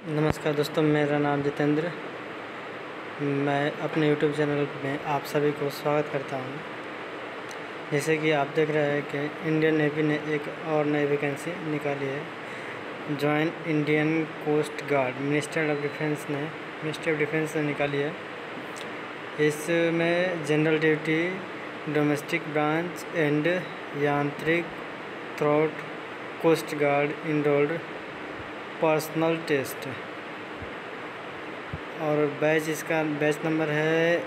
नमस्कार दोस्तों, मेरा नाम जितेंद्र। मैं अपने यूट्यूब चैनल में आप सभी को स्वागत करता हूं। जैसे कि आप देख रहे हैं कि इंडियन नेवी ने एक और नई वैकेंसी निकाली है। Join Indian coast guard ministry of defence ने निकाली है। इसमें general duty, domestic branch and Yantrik through coast guard enrolled personnel test और बैच नंबर है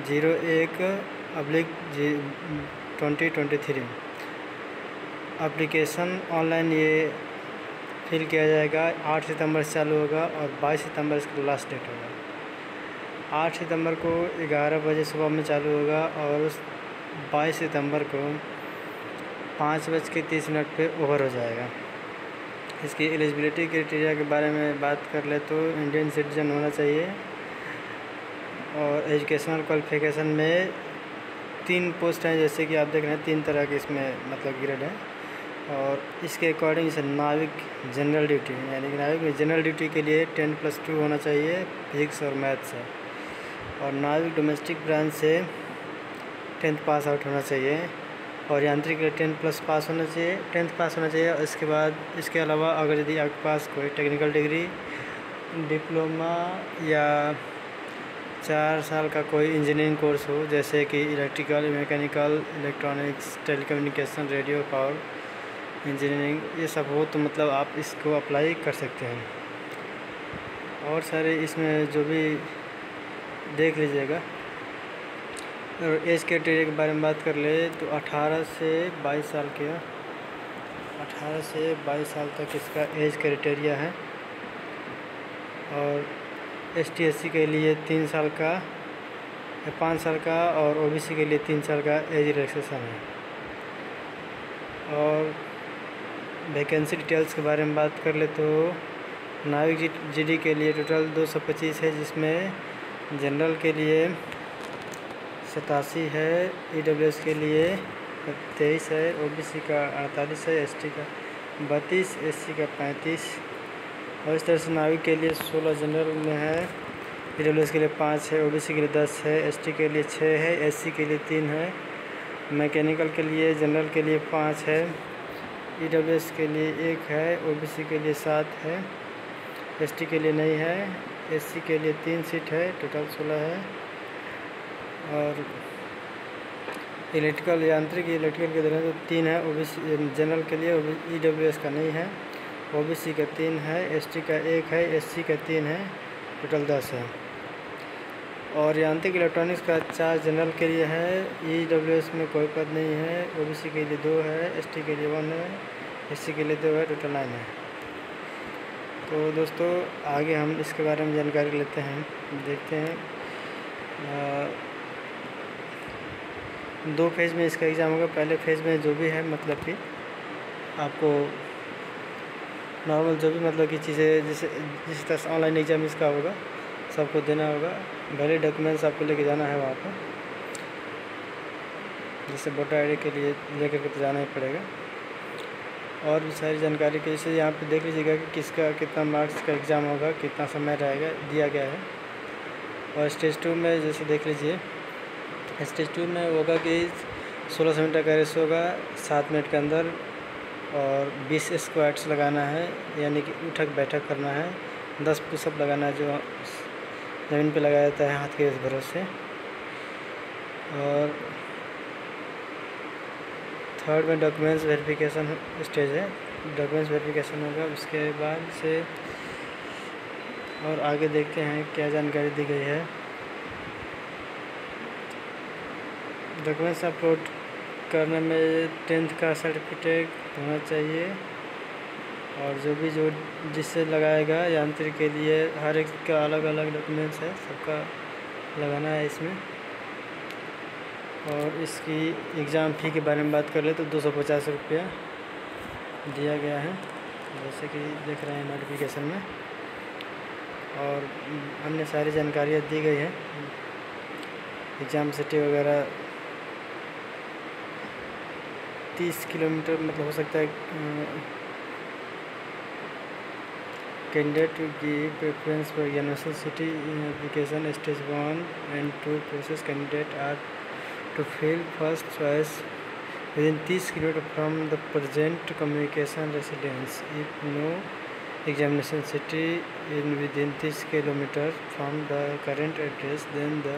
01/2023। एप्लीकेशन ऑनलाइन ये फिल किया जाएगा। 8 सितंबर से चालू होगा और 22 सितंबर इसका लास्ट डेट होगा। 8 सितंबर को 11 बजे सुबह में चालू होगा और 22 सितंबर को 5:30 पे ओवर हो जाएगा। इसकी एलिजिबिलिटी क्राइटेरिया के बारे में बात कर ले तो इंडियन सिटीजन होना चाहिए और एजुकेशनल क्वालिफिकेशन में 3 पोस्ट हैं। जैसे कि आप देख रहे हैं 3 तरह के इसमें मतलब ग्रेड है और इसके अकॉर्डिंग से नाविक जनरल ड्यूटी यानी कि नाविक में जनरल ड्यूटी के लिए 10+2 होना चाहिए फिजिक्स और मैथ्स है। और नाविक डोमेस्टिक ब्रांच से 10th पास आउट होना चाहिए और यांत्रिक 10+ पास होना चाहिए, 10th पास होना चाहिए। और इसके बाद इसके अलावा अगर यदि आपके पास कोई टेक्निकल डिग्री, डिप्लोमा या 4 साल का कोई इंजीनियरिंग कोर्स हो, जैसे कि electrical, mechanical, electronics, telecommunication, radio, power engineering, ये सब हो तो मतलब आप इसको अप्लाई कर सकते हैं। और सारे इसमें जो भी देख लीजिएगा। और एज क्राइटेरिया के बारे में बात कर ले तो 18 से 22 साल के 18 से 22 साल तक इसका एज क्राइटेरिया है। और ST SC के लिए 3 साल का या 5 साल का और OBC के लिए 3 साल का एज रिलैक्सेशन है। और वैकेंसी डिटेल्स के बारे में बात कर ले तो नाविक GD के लिए टोटल 225 है, जिसमें जनरल के लिए 87 है, EWS के लिए 23 है, OBC का 48 है, ST का 32, SC का 35 और इस तरह से नाविक के लिए 16 जनरल में है, EWS के लिए 5 है, OBC के लिए 10 है, ST के लिए 6 है, SC के लिए 3 है, मैकेनिकल के लिए जनरल के लिए 5 है, EWS के लिए 1 है, OBC के लिए 7 है, ST के लिए नहीं है, SC के लिए 3 सीट है, टोटल 16 है। और इलेक्ट्रिकल के तरह तो 3 है। OBC जनरल के लिए EWS का नहीं है, OBC का 3 है, ST का 1 है, SC का 3 है, टोटल 10 है। और यांत्रिक इलेक्ट्रॉनिक्स का 4 जनरल के लिए है, EWS में कोई पद नहीं है, OBC के लिए 2 है, ST के लिए 1 है, SC के लिए 2 है, टोटल 9 है। तो दोस्तों आगे हम इसके बारे में जानकारी लेते हैं, देखते हैं। 2 फेज़ में इसका एग्ज़ाम होगा। पहले फेज़ में जो भी है मतलब कि आपको नॉर्मल जो भी मतलब कि चीज़ें जिस तरह से ऑनलाइन एग्ज़ाम इसका होगा सबको देना होगा। पहले डॉक्यूमेंट्स आपको लेके जाना है वहाँ पर, जैसे वोटर ID के लिए लेकर के तो जाना ही पड़ेगा। और भी सारी जानकारी के जैसे यहाँ पे देख लीजिएगा कि किसका कितना मार्क्स का एग्ज़ाम होगा, कितना समय रहेगा दिया गया है। और स्टेज 2 में जैसे देख लीजिए, स्टेज 2 में होगा कि 1600 मीटर का रेस होगा 7 मिनट के अंदर और 20 स्क्वाट्स लगाना है, यानी कि उठक बैठक करना है, 10 पुशअप लगाना है जो ज़मीन पे लगाया जाता है हाथ के इस भरोसे। और थर्ड में डॉक्यूमेंट्स वेरिफिकेशन स्टेज है, डॉक्यूमेंट्स वेरिफिकेशन होगा। उसके बाद से और आगे देखते हैं क्या जानकारी दी गई है। डॉक्यूमेंट्स अपलोड करने में 10th का सर्टिफिकेट होना चाहिए और जो जिससे लगाएगा यांत्रिक के लिए हर एक का अलग अलग डॉक्यूमेंट्स है, सबका लगाना है इसमें। और इसकी एग्ज़ाम फ़ी के बारे में बात कर ले तो 250 रुपया दिया गया है, जैसे कि देख रहे हैं नोटिफिकेशन में। और अन्य सारी जानकारियाँ दी गई है, एग्ज़ाम सिटी वगैरह 30 किलोमीटर मतलब हो सकता है candidate to give preference for university in application stage 1 and 2 process. Candidate are to fill first choice within 30 km from the present communication residence. If no examination city in within 30 km from the current address, then the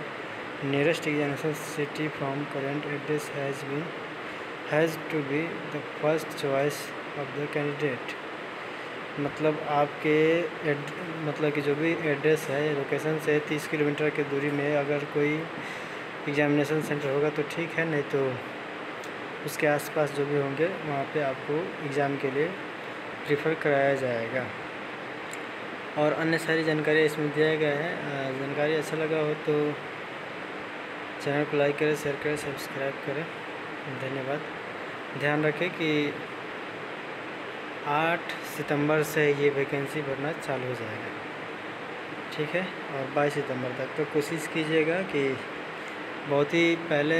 nearest examination city from current address has to be the first choice of the candidate. मतलब आपके मतलब कि जो भी address है location से 30 kilometre की दूरी में अगर कोई एग्जामिनेशन सेंटर होगा तो ठीक है, नहीं तो उसके आसपास जो भी होंगे वहाँ पे आपको एग्ज़ाम के लिए प्रीफर कराया जाएगा। और अन्य सारी जानकारी इसमें दिया गया है। जानकारी अच्छा लगा हो तो चैनल को लाइक करें, शेयर करें, सब्सक्राइब करें। धन्यवाद। ध्यान रखें कि 8 सितंबर से ये वैकेंसी भरना चालू हो जाएगा, ठीक है, और 22 सितंबर तक। तो कोशिश कीजिएगा कि बहुत ही पहले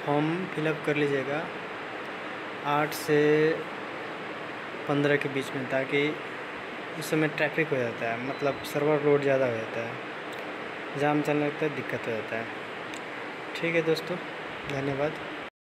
फॉर्म फिलअप कर लीजिएगा 8 से 15 के बीच में, ताकि उस समय ट्रैफिक हो जाता है, मतलब सर्वर लोड ज़्यादा हो जाता है, जाम चलने लगता है, दिक्कत हो जाता है। ठीक है दोस्तों, धन्यवाद।